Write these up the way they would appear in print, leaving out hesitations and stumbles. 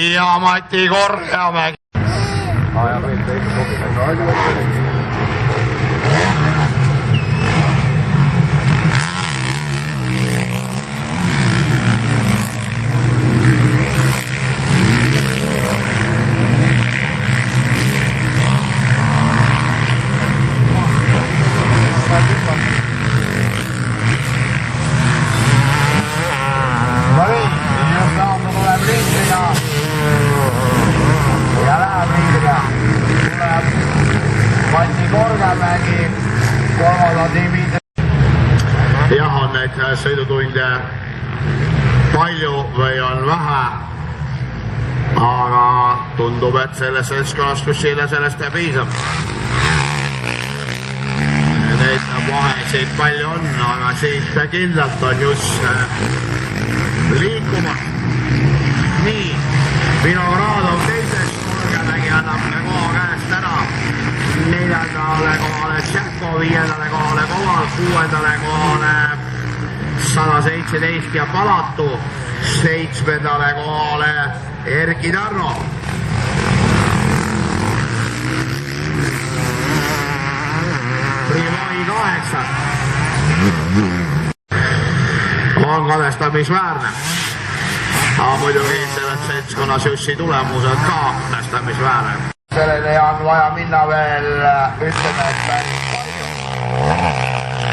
ja Mati Korjamägi. jah, on neid sõidutunde palju või on vähe, aga tundub, et selles seltskonnas, kus siile sellest piisab. Neid vahesid palju on, aga siit kindlalt on just liikumas. Nii, Vinogradov teises, Korjamägi annab koha käest ära. 4. kohale Tšehko, 5. kohale Koval, 6. kohale 117 ja Palatu, 7. kohale Erki Tarno. Privai 8 on kadestamisväärne. Aga muidugi selles seltskonnas Jussi tulemused ka kadestamisväärne. Sellele on vaja minna veel, ütleme, et päris palju,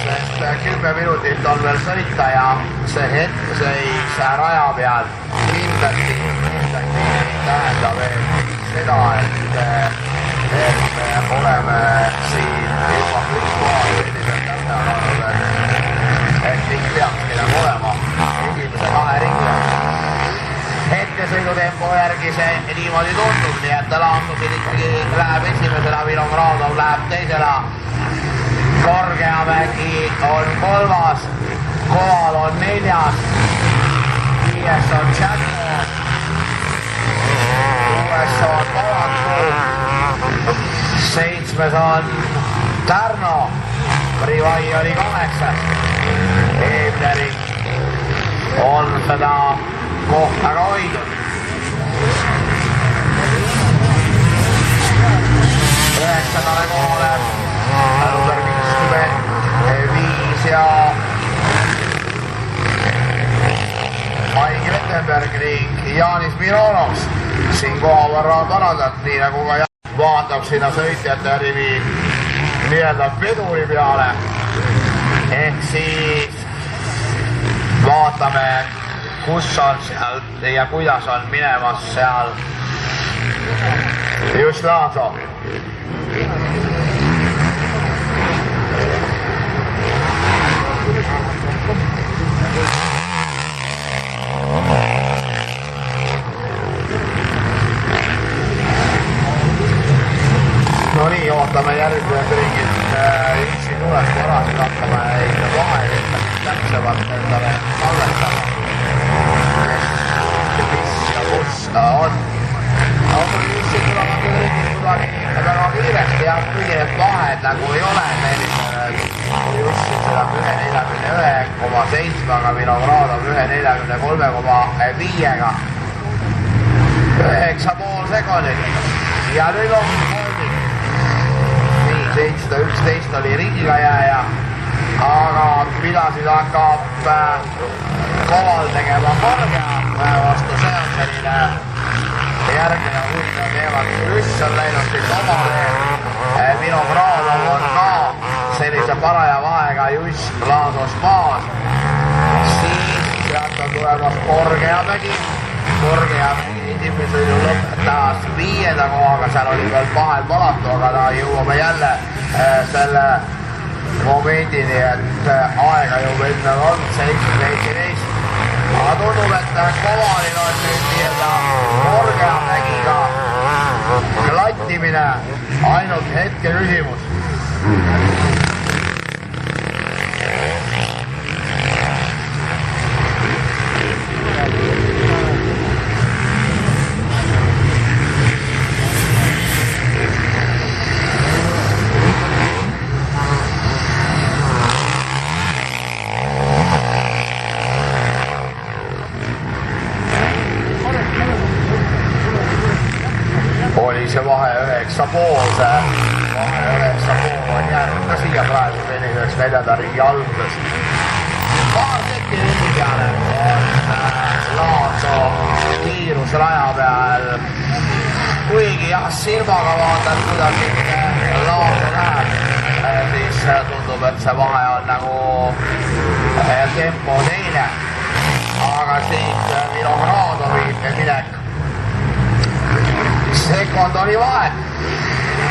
sest 10 minutit on veel sõita ja see hetk seis raja peal kindlasti tähendab veel seda, et me oleme siin ilma kohal sellisel tähendanud, et kõik peakski nagu olema esimese 2 ringi. Hetkesõidutempo järgi see niimoodi tundub, nii et Laandusid ikkagi läheb esimesena, Vinogradov läheb teisena, Korjamägi on 3., Koval on 4., 5. on Tšäko, 6. on Palatu, 7. on Tarno, Privai oli 8. Eelmine ring on seda kohta ka hoidnud. 9. kohale number 55 ja Maigi Lettenberg ning Jaanis Mironovs. Siin koha võrra on parandat, nii nagu ka vaatab sinna sõitjate rivi nii-öelda peduri peale. Ehk siis vaatame, kus on seal ja kuidas on minemas seal just Laanso. No nii, ootame järgmiselt ringit Jussi tulest korras, hakkame ikka vahelist täpsemalt endale salletama. Mis ja kus ta on. Aga Jussi tulevad ringid kuidagi väga kiiresti ja kuigi need vahed nagu ei ole sellisele. Jussi sõidab 1.41,7, aga Vinogradov 1.43,5-ga. 9,5 sekundit. Ja nüüd on kolmik. Nii, 711 oli ringiga jääja, aga pidasid hakkab Koval tegema Korja vastu, see on selline järgmine huvitav teevad. Juss on läinud siit omale, Vinogradov on ka sellise paraja vahega Juss Laasos maas. Siis sealt on tulemas Korjamägi. Korjamägi esimesõidu lõpetas 5. kohaga, seal oli veel vahel Palatu, aga ta jõuame jälle selle momendini, et aega ju enne on 7.17. Aga tundub, et Kovalil on nüüd nii-öelda Korjamägiga klattimine ainult hetke küsimus. 9,5 on jäänud ka siia praegu selliseks 4. ringi alguses. Paar sekki ringi peale on Laato kiirusraja peal. Kuigi jah, silmaga vaatad, kuidas Laato läheb, siis tundub, et see vahe on nagu tempo teine. Aga siit Vinogradovi minek. Sekund oli vahe.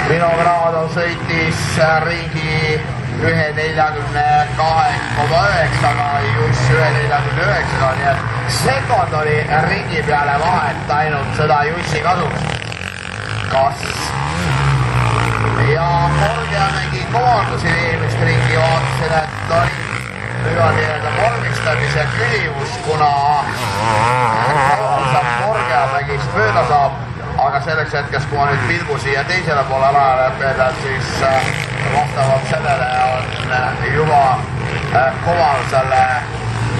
Vinogradov sõitis ringi 1.42,9-ga, just 1.49-ga, nii et sekund oli ringi peale vahet ainult seda Jussi kasuks. Kas? Ja Korgiamägi koondusid eelmist ringi vaatasin, et oli nüüd nii-öelda vormistamise küsimus, kuna Korgiamägist mööda saab, aga selleks hetkest, kui ma nüüd pilgu siia teisele poole rajale peedan, siis vastavalt sellele on juba Koval selle